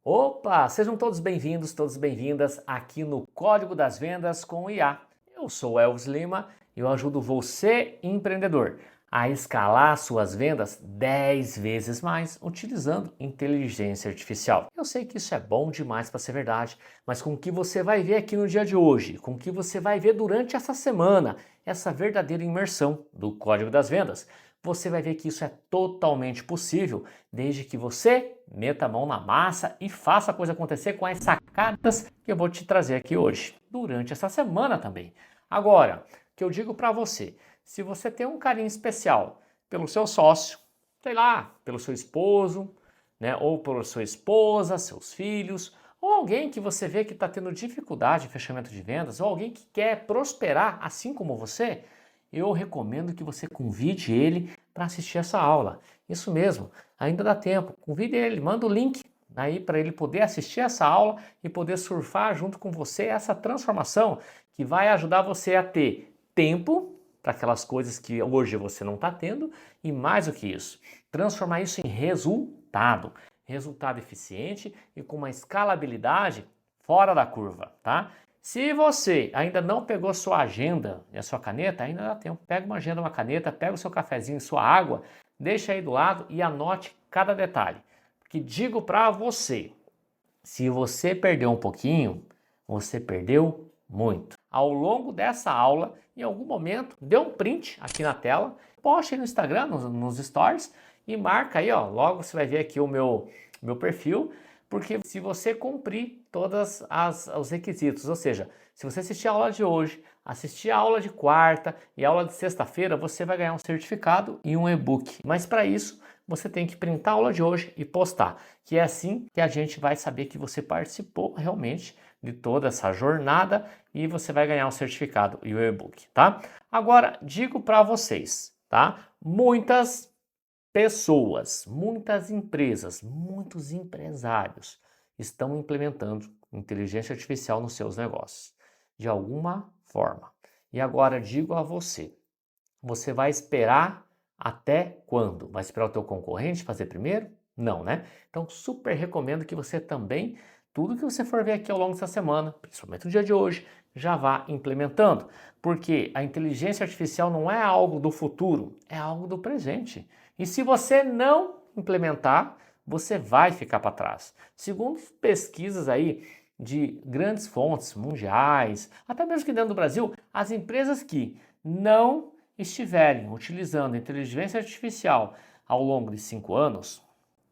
Opa, sejam todos bem-vindos, todas bem-vindas aqui no Código das Vendas com o IA. Eu sou o Elvis Lima e eu ajudo você, empreendedor, a escalar suas vendas 10 vezes mais utilizando inteligência artificial. Eu sei que isso é bom demais para ser verdade, mas com o que você vai ver aqui no dia de hoje, com o que você vai ver durante essa semana, essa verdadeira imersão do Código das Vendas, você vai ver que isso é totalmente possível, desde que você meta a mão na massa e faça a coisa acontecer com as sacadas que eu vou te trazer aqui hoje, durante essa semana também. Agora, o que eu digo para você, se você tem um carinho especial pelo seu sócio, sei lá, pelo seu esposo, né, ou pela sua esposa, seus filhos, ou alguém que você vê que está tendo dificuldade em fechamento de vendas, ou alguém que quer prosperar assim como você, eu recomendo que você convide ele para assistir essa aula. Isso mesmo, ainda dá tempo. Convide ele, manda o link aí para ele poder assistir essa aula e poder surfar junto com você essa transformação que vai ajudar você a ter tempo para aquelas coisas que hoje você não está tendo e mais do que isso, transformar isso em resultado. Resultado eficiente e com uma escalabilidade fora da curva, tá? Se você ainda não pegou sua agenda e a sua caneta, ainda dá tempo. Pega uma agenda, uma caneta, pega o seu cafezinho, sua água, deixa aí do lado e anote cada detalhe. Porque digo para você, se você perdeu um pouquinho, você perdeu muito. Ao longo dessa aula, em algum momento, dê um print aqui na tela, poste aí no Instagram, nos stories e marca aí, ó, logo você vai ver aqui o meu perfil, porque se você cumprir todos os requisitos, ou seja, se você assistir a aula de hoje, assistir a aula de quarta e a aula de sexta-feira, você vai ganhar um certificado e um e-book. Mas para isso, você tem que printar a aula de hoje e postar, que é assim que a gente vai saber que você participou realmente de toda essa jornada e você vai ganhar um certificado e o e-book, tá? Agora, digo para vocês, tá? Muitas pessoas, muitas empresas, muitos empresários estão implementando inteligência artificial nos seus negócios, de alguma forma. E agora digo a você, você vai esperar até quando? Vai esperar o teu concorrente fazer primeiro? Não, né? Então, super recomendo que você também, tudo que você for ver aqui ao longo dessa semana, principalmente no dia de hoje, já vá implementando. Porque a inteligência artificial não é algo do futuro, é algo do presente. E se você não implementar, você vai ficar para trás. Segundo pesquisas aí de grandes fontes mundiais, até mesmo que dentro do Brasil, as empresas que não estiverem utilizando inteligência artificial ao longo de 5 anos,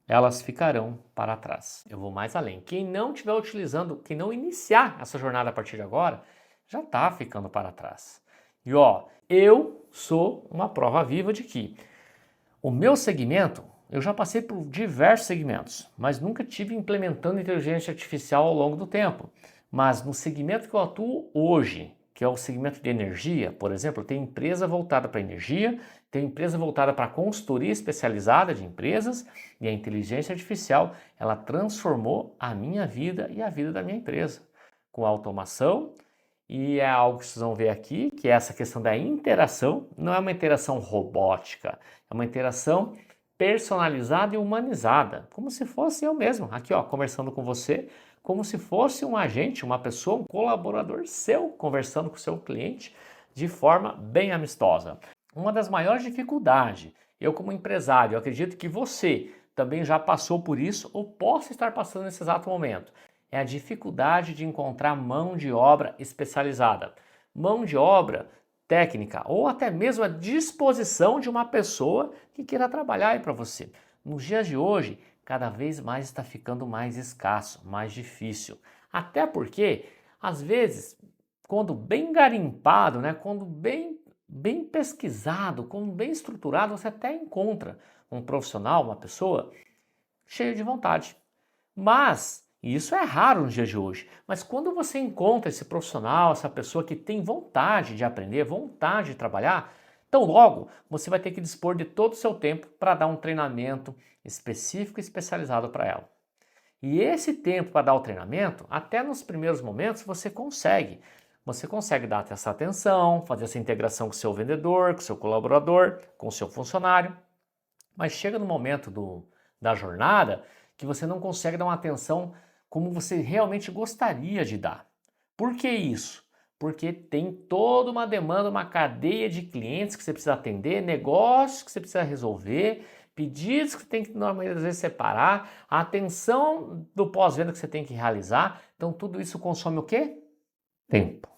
elas ficarão para trás. Eu vou mais além. Quem não estiver utilizando, quem não iniciar essa jornada a partir de agora, já está ficando para trás. E ó, eu sou uma prova viva de que o meu segmento, eu já passei por diversos segmentos, mas nunca tive implementando inteligência artificial ao longo do tempo. Mas no segmento que eu atuo hoje, que é o segmento de energia, por exemplo, tem empresa voltada para energia, tem empresa voltada para consultoria especializada de empresas e a inteligência artificial, ela transformou a minha vida e a vida da minha empresa com automação. E é algo que vocês vão ver aqui, que é essa questão da interação, não é uma interação robótica, é uma interação personalizada e humanizada, como se fosse eu mesmo, aqui ó, conversando com você, como se fosse um agente, uma pessoa, um colaborador seu, conversando com o seu cliente de forma bem amistosa. Uma das maiores dificuldades, eu como empresário, eu acredito que você também já passou por isso ou possa estar passando nesse exato momento, é a dificuldade de encontrar mão de obra especializada. Mão de obra técnica ou até mesmo a disposição de uma pessoa que queira trabalhar aí para você. Nos dias de hoje, cada vez mais está ficando mais escasso, mais difícil. Até porque, às vezes, quando bem garimpado, né, quando bem pesquisado, quando bem estruturado, você até encontra um profissional, uma pessoa cheio de vontade. Mas e isso é raro nos dias de hoje, mas quando você encontra esse profissional, essa pessoa que tem vontade de aprender, vontade de trabalhar, então logo você vai ter que dispor de todo o seu tempo para dar um treinamento específico e especializado para ela. E esse tempo para dar o treinamento, até nos primeiros momentos você consegue. Você consegue dar essa atenção, fazer essa integração com o seu vendedor, com o seu colaborador, com o seu funcionário, mas chega no momento da jornada que você não consegue dar uma atenção como você realmente gostaria de dar. Por que isso? Porque tem toda uma demanda, uma cadeia de clientes que você precisa atender, negócios que você precisa resolver, pedidos que você tem que, na maioria das vezes, separar, a atenção do pós-venda que você tem que realizar. Então, tudo isso consome o quê? Tempo.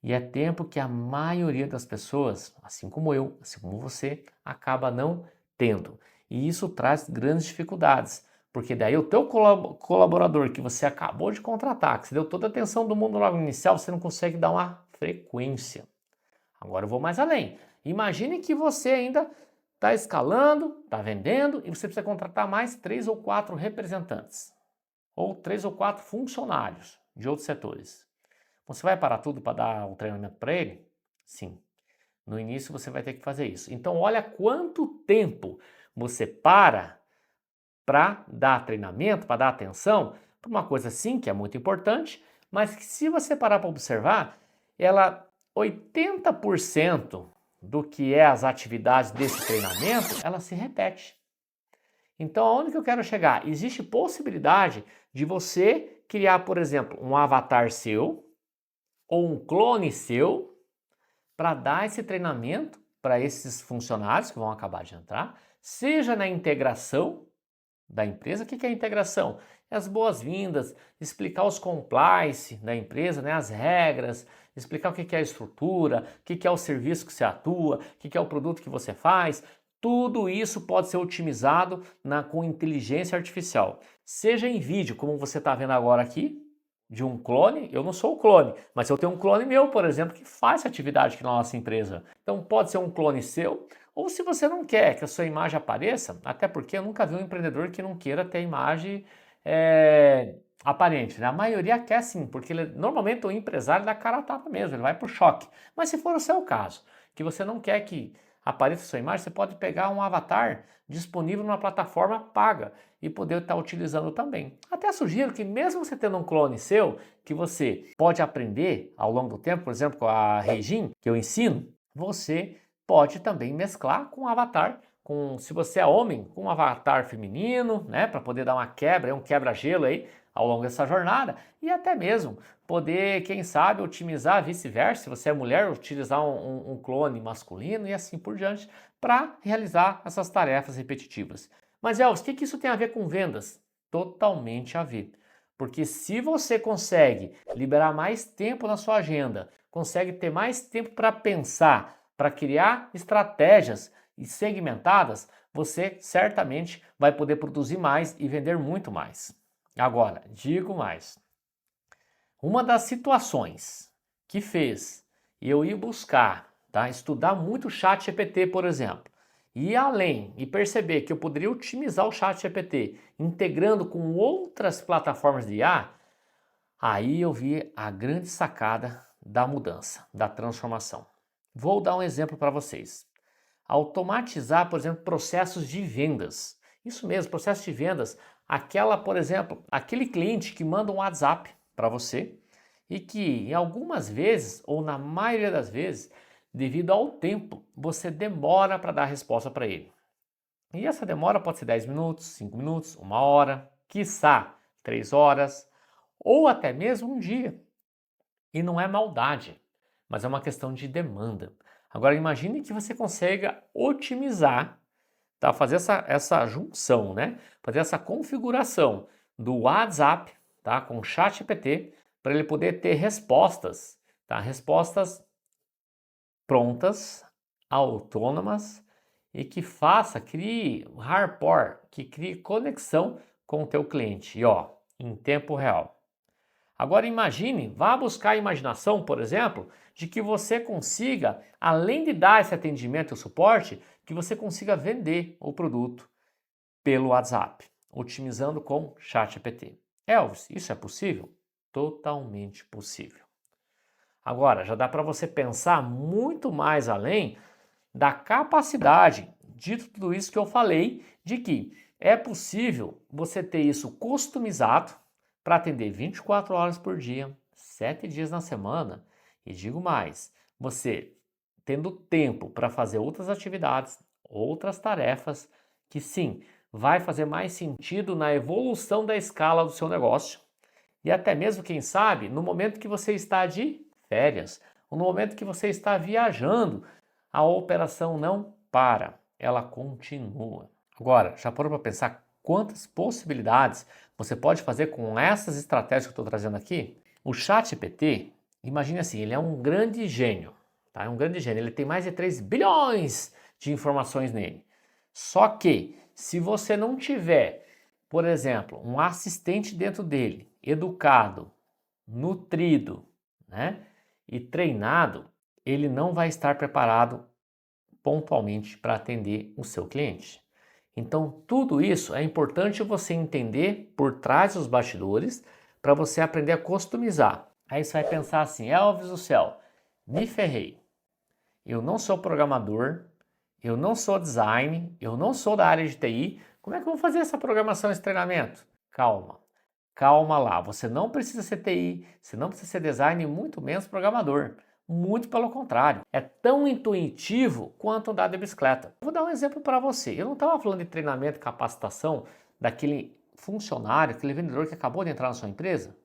E é tempo que a maioria das pessoas, assim como eu, assim como você, acaba não tendo. E isso traz grandes dificuldades, porque daí o teu colaborador que você acabou de contratar, que você deu toda a atenção do mundo logo no inicial, você não consegue dar uma frequência. Agora eu vou mais além. Imagine que você ainda está escalando, está vendendo e você precisa contratar mais 3 ou 4 representantes ou 3 ou 4 funcionários de outros setores. Você vai parar tudo para dar um treinamento para ele? Sim. No início você vai ter que fazer isso. Então olha quanto tempo você para dar treinamento, para dar atenção para uma coisa assim que é muito importante, mas que se você parar para observar, ela 80% do que é as atividades desse treinamento, ela se repete. Então aonde que eu quero chegar? Existe possibilidade de você criar, por exemplo, um avatar seu ou um clone seu para dar esse treinamento para esses funcionários que vão acabar de entrar, seja na integração da empresa. O que é a integração? É as boas-vindas, explicar os compliance da empresa, né, as regras, explicar o que é a estrutura, o que é o serviço que você atua, o que é o produto que você faz. Tudo isso pode ser otimizado com inteligência artificial. Seja em vídeo, como você está vendo agora aqui, de um clone. Eu não sou o clone, mas eu tenho um clone meu, por exemplo, que faz essa atividade aqui na nossa empresa. Então pode ser um clone seu, ou se você não quer que a sua imagem apareça, até porque eu nunca vi um empreendedor que não queira ter imagem aparente, né? A maioria quer sim, porque normalmente o empresário dá cara a tapa mesmo, ele vai pro choque. Mas se for o seu caso, que você não quer que apareça a sua imagem, você pode pegar um avatar disponível numa plataforma paga e poder estar utilizando também. Até sugiro que mesmo você tendo um clone seu, que você pode aprender ao longo do tempo, por exemplo, com a Regin, que eu ensino, você pode também mesclar com um avatar, se você é homem, com um avatar feminino, né, para poder dar uma quebra, um quebra-gelo aí ao longo dessa jornada, e até mesmo poder, quem sabe, otimizar vice-versa, se você é mulher, utilizar um clone masculino e assim por diante, para realizar essas tarefas repetitivas. Mas Elvis, o que isso tem a ver com vendas? Totalmente a ver. Porque se você consegue liberar mais tempo na sua agenda, consegue ter mais tempo para pensar, para criar estratégias segmentadas, você certamente vai poder produzir mais e vender muito mais. Agora, digo mais. Uma das situações que fez eu ir buscar, tá, estudar muito o ChatGPT, por exemplo, e ir além e perceber que eu poderia otimizar o ChatGPT integrando com outras plataformas de IA, aí eu vi a grande sacada da mudança, da transformação. Vou dar um exemplo para vocês. Automatizar, por exemplo, processos de vendas. Isso mesmo, processo de vendas. Por exemplo, aquele cliente que manda um WhatsApp para você e que em algumas vezes, ou na maioria das vezes, devido ao tempo, você demora para dar a resposta para ele. E essa demora pode ser 10 minutos, 5 minutos, 1 hora, quiçá 3 horas, ou até mesmo um dia. E não é maldade, mas é uma questão de demanda. Agora imagine que você consiga otimizar, tá? Fazer essa junção, né? Fazer essa configuração do WhatsApp, tá? Com o ChatGPT, para ele poder ter respostas, tá? Respostas prontas, autônomas e que crie rapport, que crie conexão com o teu cliente, e ó, em tempo real. Agora imagine, vá buscar a imaginação, por exemplo, de que você consiga, além de dar esse atendimento e suporte, que você consiga vender o produto pelo WhatsApp, otimizando com ChatGPT. Elvis, isso é possível? Totalmente possível. Agora, já dá para você pensar muito mais além da capacidade, dito tudo isso que eu falei, de que é possível você ter isso customizado para atender 24 horas por dia, 7 dias na semana, e digo mais, você tendo tempo para fazer outras atividades, outras tarefas, que sim, vai fazer mais sentido na evolução da escala do seu negócio e até mesmo, quem sabe, no momento que você está de férias, ou no momento que você está viajando, a operação não para, ela continua. Agora, já parou para pensar quantas possibilidades você pode fazer com essas estratégias que eu estou trazendo aqui? O ChatGPT, imagine assim, ele é um grande gênio, tá? É um grande gênio, ele tem mais de 3 bilhões de informações nele. Só que, se você não tiver, por exemplo, um assistente dentro dele, educado, nutrido, né, e treinado, ele não vai estar preparado pontualmente para atender o seu cliente. Então, tudo isso é importante você entender por trás dos bastidores para você aprender a customizar. Aí você vai pensar assim, Elvis do céu, me ferrei. Eu não sou programador, eu não sou design, eu não sou da área de TI. Como é que eu vou fazer essa programação, esse treinamento? Calma, calma lá. Você não precisa ser TI, você não precisa ser design e muito menos programador. Muito pelo contrário, é tão intuitivo quanto andar de bicicleta. Vou dar um exemplo para você. Eu não estava falando de treinamento e capacitação daquele funcionário, aquele vendedor que acabou de entrar na sua empresa,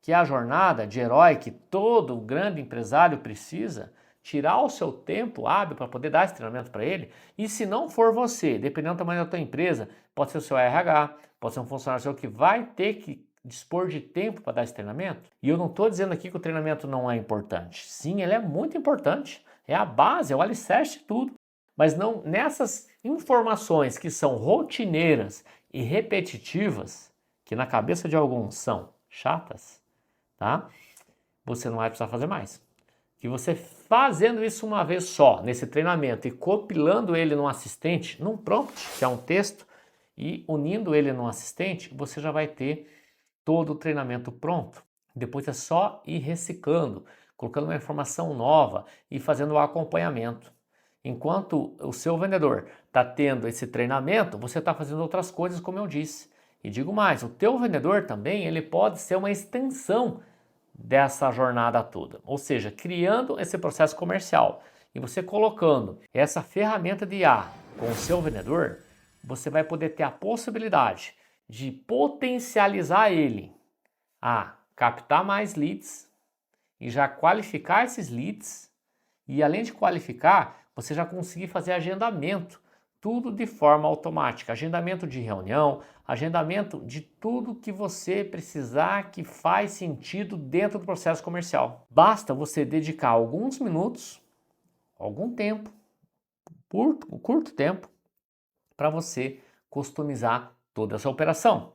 que é a jornada de herói que todo grande empresário precisa, tirar o seu tempo hábil para poder dar esse treinamento para ele. E se não for você, dependendo do tamanho da tua empresa, pode ser o seu RH, pode ser um funcionário seu que vai ter que dispor de tempo para dar esse treinamento. E eu não estou dizendo aqui que o treinamento não é importante. Sim, ele é muito importante. É a base, é o alicerce de tudo. Mas não nessas informações que são rotineiras e repetitivas, que na cabeça de alguns são chatas, tá? Você não vai precisar fazer mais. Que você fazendo isso uma vez só, nesse treinamento, e compilando ele num assistente, num prompt, que é um texto, e unindo ele num assistente, você já vai ter todo o treinamento pronto. Depois é só ir reciclando, colocando uma informação nova e fazendo o acompanhamento. Enquanto o seu vendedor está tendo esse treinamento, você está fazendo outras coisas, como eu disse. E digo mais, o teu vendedor também ele pode ser uma extensão dessa jornada toda, ou seja, criando esse processo comercial e você colocando essa ferramenta de IA com o seu vendedor, você vai poder ter a possibilidade de potencializar ele a captar mais leads e já qualificar esses leads e além de qualificar, você já conseguir fazer agendamento, tudo de forma automática, agendamento de reunião, agendamento de tudo que você precisar que faz sentido dentro do processo comercial. Basta você dedicar alguns minutos, algum tempo, curto tempo, para você customizar toda essa operação.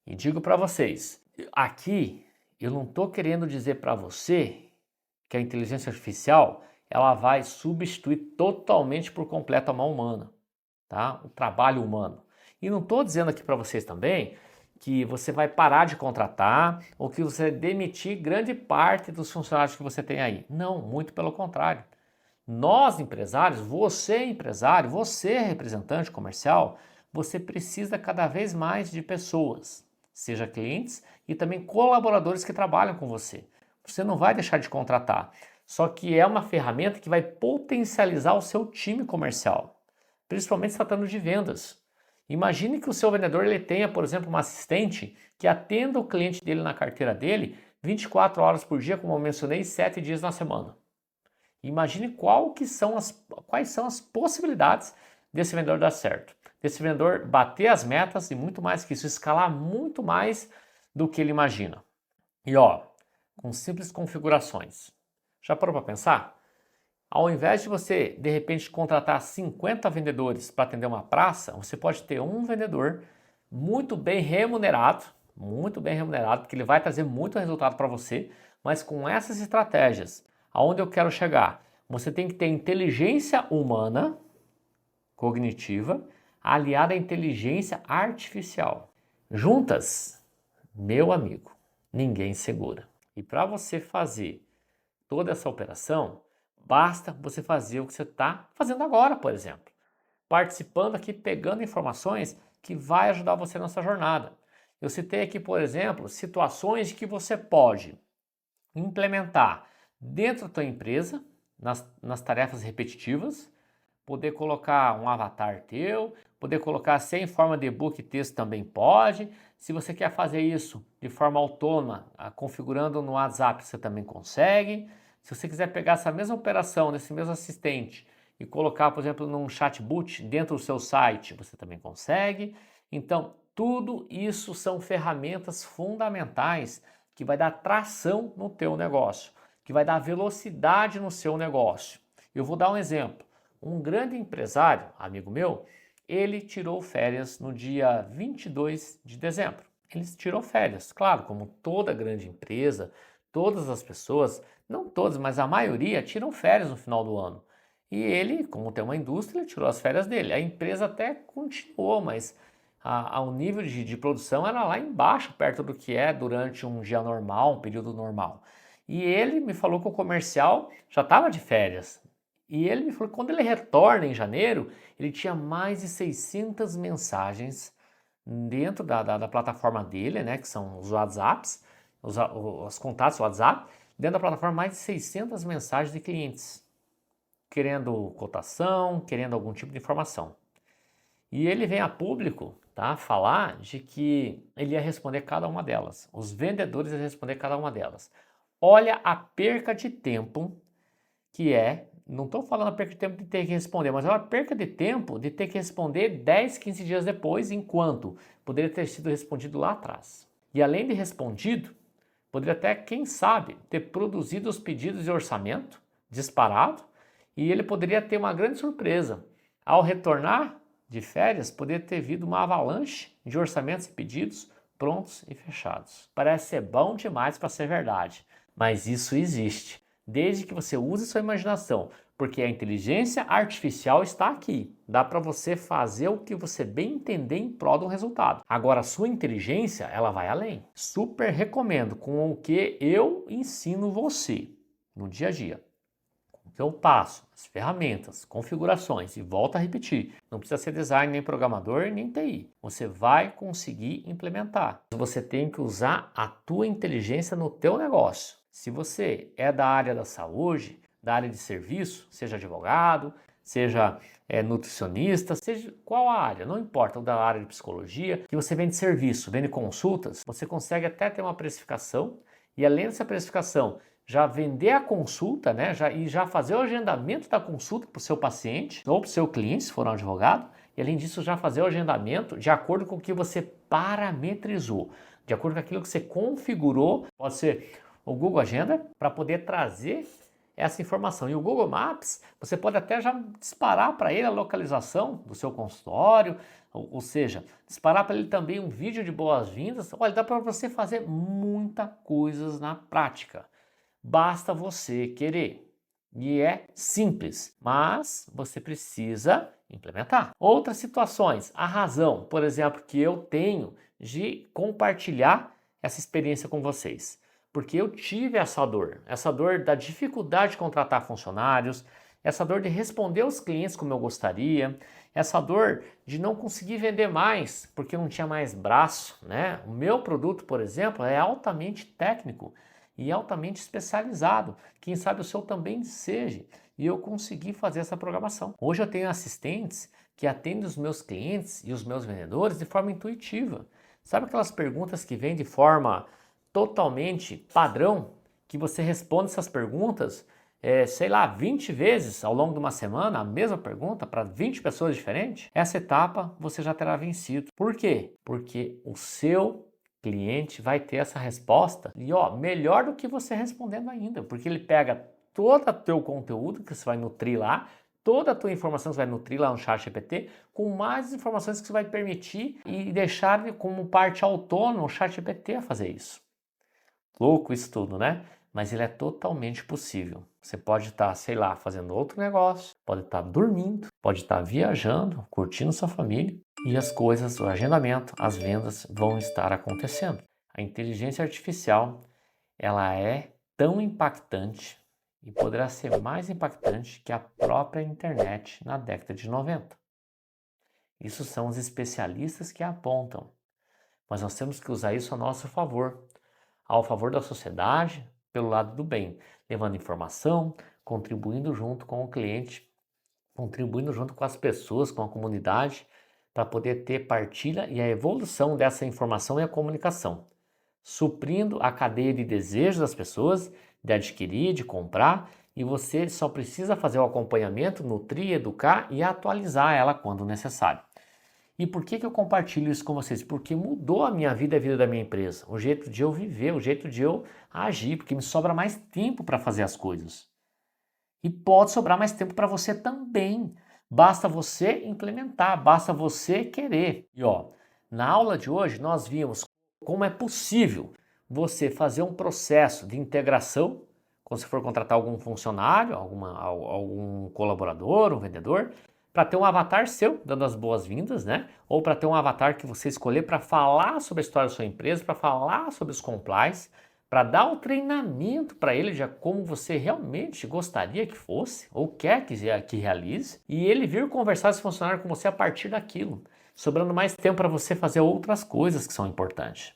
E digo para vocês, aqui eu não estou querendo dizer para você que a inteligência artificial ela vai substituir totalmente por completo a mão humana, tá? O trabalho humano. E não estou dizendo aqui para vocês também que você vai parar de contratar ou que você vai demitir grande parte dos funcionários que você tem aí. Não, muito pelo contrário. Nós empresários, você representante comercial, você precisa cada vez mais de pessoas, seja clientes e também colaboradores que trabalham com você. Você não vai deixar de contratar, só que é uma ferramenta que vai potencializar o seu time comercial, principalmente se tratando de vendas. Imagine que o seu vendedor ele tenha, por exemplo, uma assistente que atenda o cliente dele na carteira dele 24 horas por dia, como eu mencionei, 7 dias na semana. Imagine quais são as possibilidades desse vendedor dar certo, desse vendedor bater as metas e muito mais que isso, escalar muito mais do que ele imagina. E ó, com simples configurações. Já parou para pensar? Ao invés de você, de repente, contratar 50 vendedores para atender uma praça, você pode ter um vendedor muito bem remunerado, porque ele vai trazer muito resultado para você, mas com essas estratégias, aonde eu quero chegar? Você tem que ter inteligência humana, cognitiva, aliada à inteligência artificial. Juntas, meu amigo, ninguém segura. E para você fazer toda essa operação, basta você fazer o que você está fazendo agora, por exemplo. Participando aqui, pegando informações que vai ajudar você nessa jornada. Eu citei aqui, por exemplo, situações que você pode implementar dentro da tua empresa, nas tarefas repetitivas, poder colocar um avatar teu, poder colocar se é em forma de e-book e texto também pode. Se você quer fazer isso de forma autônoma, configurando no WhatsApp, você também consegue. Se você quiser pegar essa mesma operação desse mesmo assistente e colocar, por exemplo, num chatbot dentro do seu site, você também consegue. Então, tudo isso são ferramentas fundamentais que vai dar tração no teu negócio, que vai dar velocidade no seu negócio. Eu vou dar um exemplo. Um grande empresário, amigo meu, ele tirou férias no dia 22 de dezembro. Ele tirou férias, claro, como toda grande empresa, todas as pessoas, não todas, mas a maioria tiram férias no final do ano. E ele, como tem uma indústria, ele tirou as férias dele. A empresa até continuou, mas o nível de produção era lá embaixo, perto do que é durante um dia normal, um período normal. E ele me falou que o comercial já estava de férias. E ele me falou que quando ele retorna em janeiro, ele tinha mais de 600 mensagens dentro da plataforma dele, né, que são os WhatsApps, os contatos WhatsApp, dentro da plataforma mais de 600 mensagens de clientes, querendo cotação, querendo algum tipo de informação. E ele vem a público, tá, falar de que ele ia responder cada uma delas, os vendedores iam responder cada uma delas. Olha a perca de tempo que é, não estou falando a perca de tempo de ter que responder, mas é uma perca de tempo de ter que responder 10, 15 dias depois, enquanto poderia ter sido respondido lá atrás. E além de respondido, poderia até, quem sabe, ter produzido os pedidos de orçamento disparado, e ele poderia ter uma grande surpresa. Ao retornar de férias, poderia ter vindo uma avalanche de orçamentos e pedidos prontos e fechados. Parece ser bom demais para ser verdade, mas isso existe. Desde que você use sua imaginação, porque a inteligência artificial está aqui. Dá para você fazer o que você bem entender em prol de um resultado. Agora, a sua inteligência, ela vai além. Super recomendo com o que eu ensino você no dia a dia. Com o que eu passo, as ferramentas, configurações, e volto a repetir, não precisa ser designer, nem programador, nem TI. Você vai conseguir implementar. Você tem que usar a tua inteligência no teu negócio. Se você é da área da saúde, da área de serviço, seja advogado, seja nutricionista, seja qual a área, não importa, ou da área de psicologia, que você vende serviço, vende consultas, você consegue até ter uma precificação e além dessa precificação, já vender a consulta, né, já fazer o agendamento da consulta para o seu paciente ou para o seu cliente, se for um advogado, e além disso já fazer o agendamento de acordo com o que você parametrizou, de acordo com aquilo que você configurou, pode ser o Google Agenda, para poder trazer essa informação. E o Google Maps, você pode até já disparar para ele a localização do seu consultório, ou seja, disparar para ele também um vídeo de boas-vindas. Olha, dá para você fazer muita coisas na prática. Basta você querer. E é simples, mas você precisa implementar. Outras situações, a razão, por exemplo, que eu tenho de compartilhar essa experiência com vocês. Porque eu tive essa dor da dificuldade de contratar funcionários, essa dor de responder aos clientes como eu gostaria, essa dor de não conseguir vender mais porque não tinha mais braço, né? O meu produto, por exemplo, é altamente técnico e altamente especializado. Quem sabe o seu também seja. E eu consegui fazer essa programação. Hoje eu tenho assistentes que atendem os meus clientes e os meus vendedores de forma intuitiva. Sabe aquelas perguntas que vêm de forma totalmente padrão, que você responde essas perguntas, sei lá, 20 vezes ao longo de uma semana, a mesma pergunta para 20 pessoas diferentes? Essa etapa você já terá vencido. Por quê? Porque o seu cliente vai ter essa resposta e melhor do que você respondendo ainda, porque ele pega todo o teu conteúdo que você vai nutrir lá, toda a tua informação que você vai nutrir lá no ChatGPT, com mais informações que você vai permitir e deixar como parte autônoma o ChatGPT a fazer isso. Louco isso tudo, né? Mas ele é totalmente possível. Você pode estar, sei lá, fazendo outro negócio, pode estar dormindo, pode estar viajando, curtindo sua família e as coisas, o agendamento, as vendas vão estar acontecendo. A inteligência artificial, ela é tão impactante e poderá ser mais impactante que a própria internet na década de 90. Isso são os especialistas que apontam, mas nós temos que usar isso a nosso favor, ao favor da sociedade, pelo lado do bem, levando informação, contribuindo junto com o cliente, contribuindo junto com as pessoas, com a comunidade, para poder ter partilha e a evolução dessa informação e a comunicação, suprindo a cadeia de desejos das pessoas de adquirir, de comprar, e você só precisa fazer o acompanhamento, nutrir, educar e atualizar ela quando necessário. E por que eu compartilho isso com vocês? Porque mudou a minha vida e a vida da minha empresa, o jeito de eu viver, o jeito de eu agir, porque me sobra mais tempo para fazer as coisas. E pode sobrar mais tempo para você também. Basta você implementar, basta você querer. E ó, na aula de hoje nós vimos como é possível você fazer um processo de integração, quando você for contratar algum funcionário, algum colaborador, um vendedor, para ter um avatar seu dando as boas-vindas, né? Ou para ter um avatar que você escolher para falar sobre a história da sua empresa, para falar sobre os compliance, para dar o treinamento para ele de como você realmente gostaria que fosse ou quer que realize, e ele vir conversar esse funcionário com você a partir daquilo, sobrando mais tempo para você fazer outras coisas que são importantes.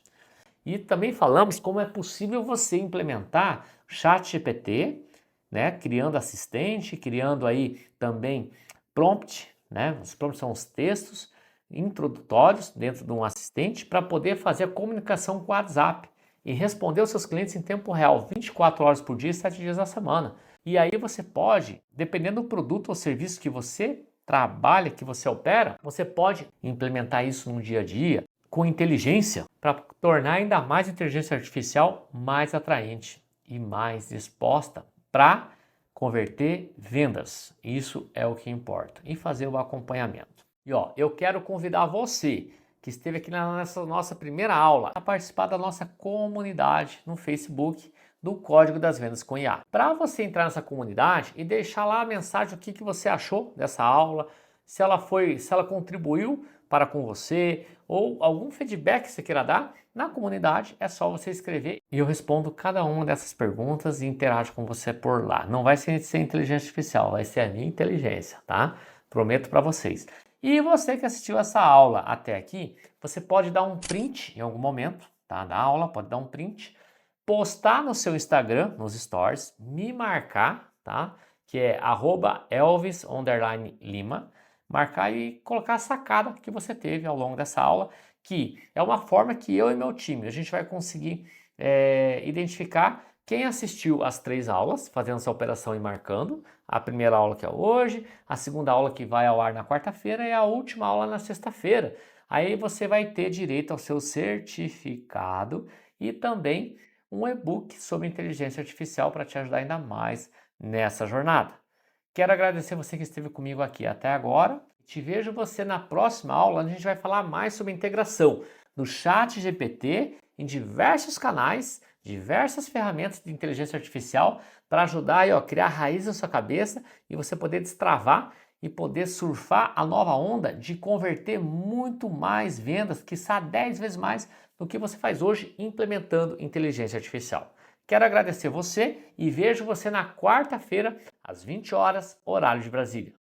E também falamos como é possível você implementar ChatGPT, né, criando assistente, criando aí também prompt, né? Os prompts são os textos introdutórios dentro de um assistente para poder fazer a comunicação com o WhatsApp e responder aos seus clientes em tempo real, 24 horas por dia, 7 dias na semana. E aí você pode, dependendo do produto ou serviço que você trabalha, que você opera, você pode implementar isso no dia a dia com inteligência para tornar ainda mais a inteligência artificial mais atraente e mais disposta para converter vendas. Isso é o que importa. E fazer o acompanhamento. E ó, eu quero convidar você que esteve aqui na nossa primeira aula a participar da nossa comunidade no Facebook do Código das Vendas com IA. Para você entrar nessa comunidade e deixar lá a mensagem o que você achou dessa aula, se ela contribuiu para com você ou algum feedback que você queira dar, na comunidade é só você escrever e eu respondo cada uma dessas perguntas e interajo com você por lá. Não vai ser inteligência artificial, vai ser a minha inteligência, tá? Prometo para vocês. E você que assistiu essa aula até aqui, você pode dar um print em algum momento, tá? Da aula, pode dar um print, postar no seu Instagram, nos stories, me marcar, tá? Que é @elvis_lima, marcar e colocar a sacada que você teve ao longo dessa aula, que é uma forma que eu e meu time, a gente vai conseguir identificar quem assistiu as 3 aulas, fazendo essa operação e marcando, a primeira aula que é hoje, a segunda aula que vai ao ar na quarta-feira e a última aula na sexta-feira. Aí você vai ter direito ao seu certificado e também um e-book sobre inteligência artificial para te ajudar ainda mais nessa jornada. Quero agradecer você que esteve comigo aqui até agora. Te vejo você na próxima aula, onde a gente vai falar mais sobre integração do ChatGPT em diversos canais, diversas ferramentas de inteligência artificial para ajudar aí, ó, a criar raízes na sua cabeça e você poder destravar e poder surfar a nova onda de converter muito mais vendas, quiçá 10 vezes mais do que você faz hoje implementando inteligência artificial. Quero agradecer você e vejo você na quarta-feira, às 20 horas, horário de Brasília.